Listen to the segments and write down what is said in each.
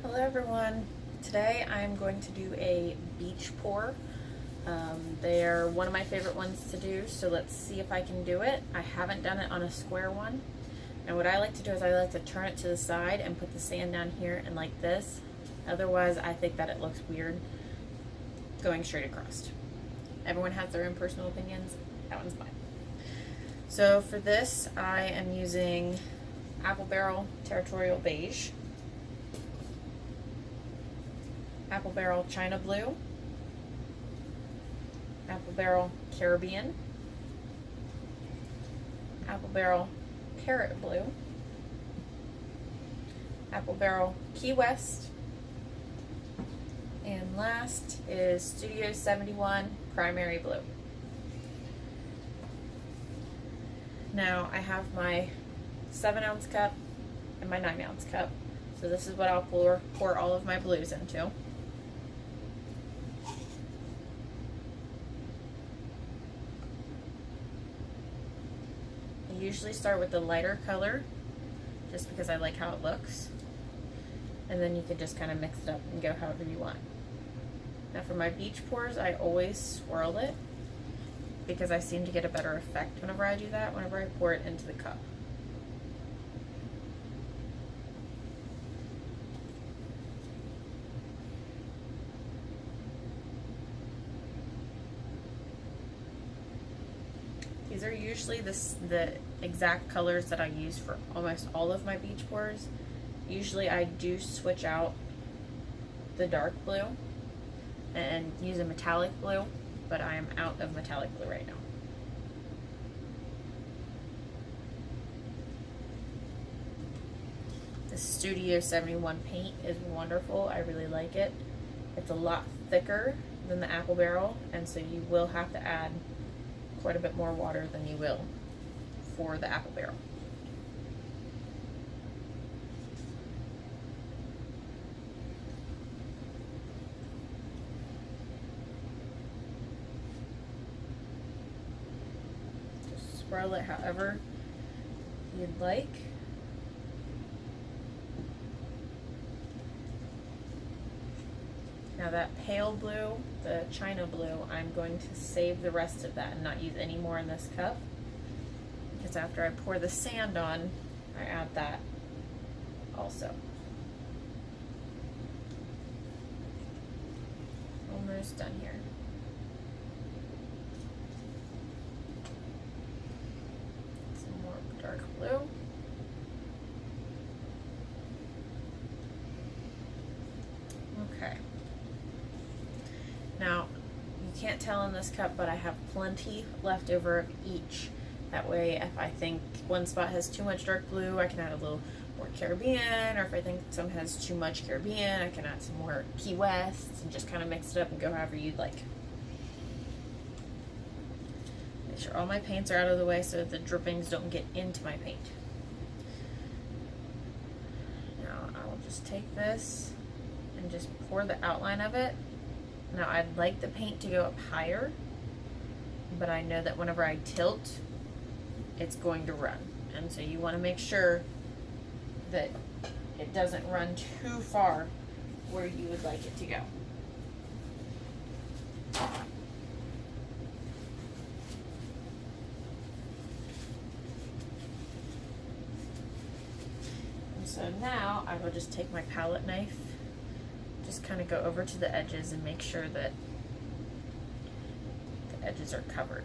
Hello everyone. Today I'm going to do a beach pour. They're one of my favorite ones to do, so let's see if I can do it. I haven't done it on a square one. And what I like to do is I like to turn it to the side and put the sand down here and like this. Otherwise, I think that it looks weird going straight across. Everyone has their own personal opinions. That one's mine. So for this, I am using Apple Barrel Territorial Beige, Apple Barrel China Blue, Apple Barrel Caribbean, Apple Barrel Parrot Blue, Apple Barrel Key West, and last is Studio 71 Primary Blue. Now I have my 7-ounce cup and my 9-ounce cup. So this is what I'll pour all of my blues into. I usually start with the lighter color just because I like how it looks. And then you can just kind of mix it up and go however you want. Now for my beach pours, I always swirl it because I seem to get a better effect whenever I do that, whenever I pour it into the cup. These are usually the exact colors that I use for almost all of my beach pours. Usually I do switch out the dark blue and use a metallic blue, but I am out of metallic blue right now. The Studio 71 paint is wonderful. I really like it. It's a lot thicker than the Apple Barrel, and so you will have to add quite a bit more water than you will for the Apple Barrel. Just swirl it however you'd like. Now that pale blue, the China blue, I'm going to save the rest of that and not use any more in this cup, because after I pour the sand on, I add that also. Almost done here. Some more dark blue. Okay. Now, you can't tell in this cup, but I have plenty left over of each. That way, if I think one spot has too much dark blue, I can add a little more Caribbean, or if I think some has too much Caribbean, I can add some more Key West, and just kind of mix it up and go however you'd like. Make sure all my paints are out of the way so that the drippings don't get into my paint. Now, I will just take this and just pour the outline of it. Now I'd like the paint to go up higher, but I know that whenever I tilt, it's going to run. And so you want to make sure that it doesn't run too far where you would like it to go. And so now I will just take my palette knife, just kind of go over to the edges and make sure that the edges are covered.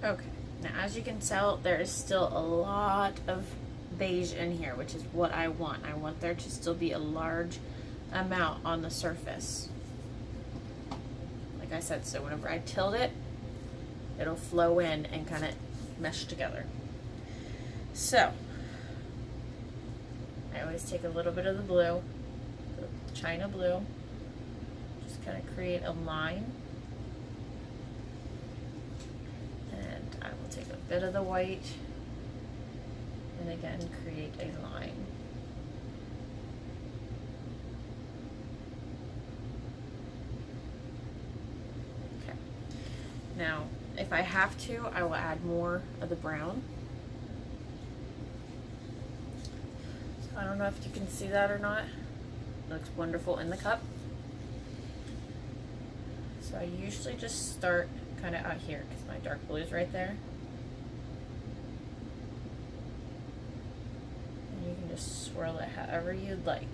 Okay, now as you can tell, there is still a lot of beige in here, which is what I want. I want there to still be a large amount on the surface. Like I said, so whenever I tilt it, it'll flow in and kind of mesh together. So, I always take a little bit of the blue, the China blue, just kind of create a line. And I will take a bit of the white and again create a line. Okay. Now, if I have to, I will add more of the brown. So I don't know if you can see that or not. It looks wonderful in the cup. So I usually just start kind of out here because my dark blue is right there. And you can just swirl it however you'd like.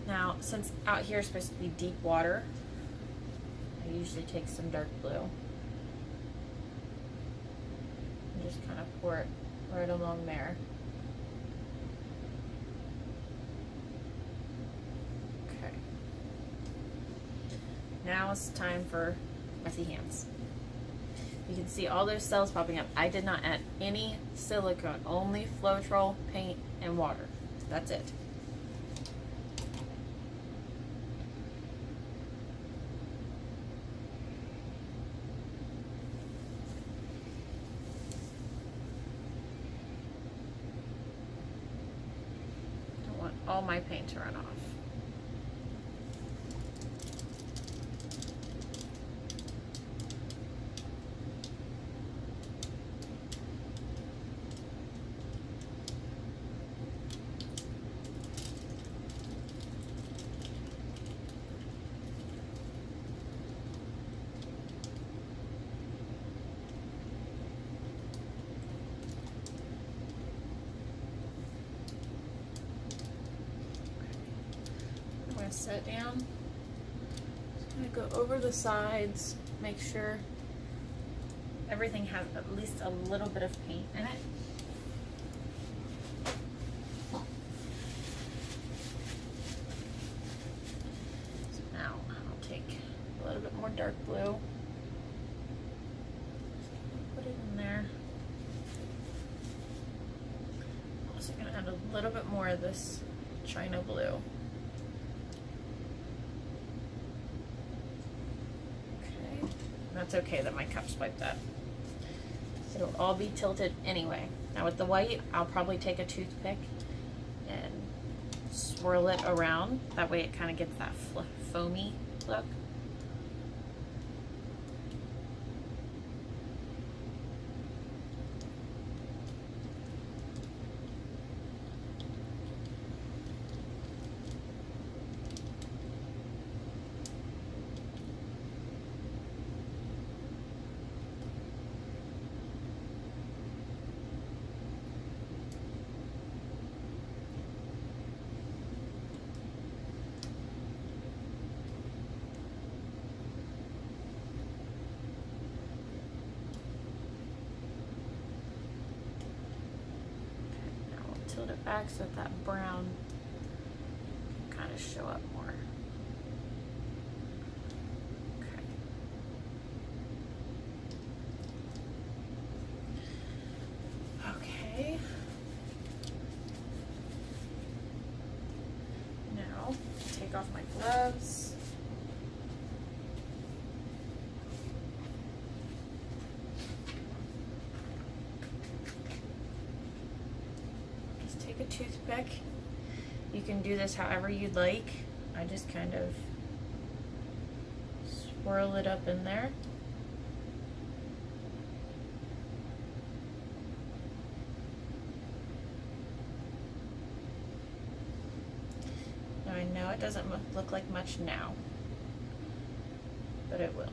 Now, since out here is supposed to be deep water, I usually take some dark blue and just kind of pour it right along there. Okay. Now it's time for messy hands. You can see all those cells popping up. I did not add any silicone, only Floetrol, paint, and water. That's it. All my paint to run off. Set it down. Just gonna go over the sides, make sure everything has at least a little bit of paint in it. So now I'll take a little bit more dark blue, put it in there. Also gonna add a little bit more of this China blue. That's okay that my cup's like that. It'll all be tilted anyway. Now with the white, I'll probably take a toothpick and swirl it around. That way it kind of gets that foamy look. Tilt it back so that brown can kind of show up more. Okay. Now, take off my gloves. Take a toothpick. You can do this however you'd like. I just kind of swirl it up in there. Now I know it doesn't look like much now, but it will.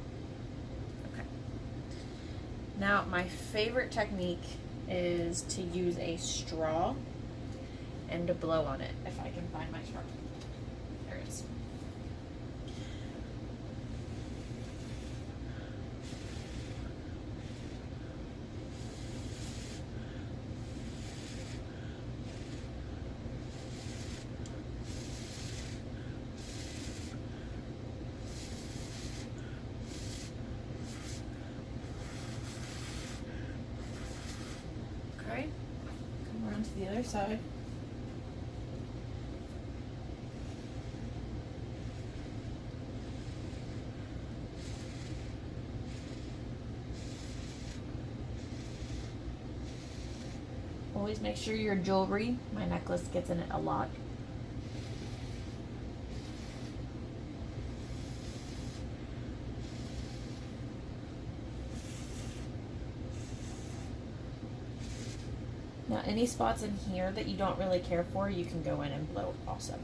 Okay. Now my favorite technique is to use a straw and to blow on it, if I can find my straw. eyes. Okay, come around to the other side. Always make sure your jewelry, my necklace gets in it a lot. Now any spots in here that you don't really care for, you can go in and blow also.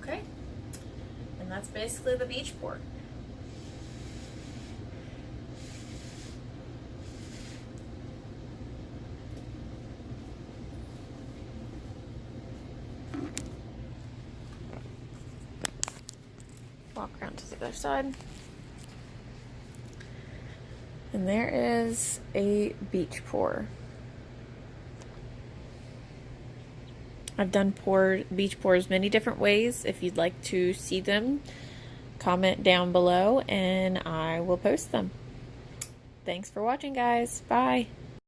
Okay, and that's basically the beach pour. Walk around to the other side. And there is a beach pour. I've done beach pours many different ways. If you'd like to see them, comment down below and I will post them. Thanks for watching, guys. Bye.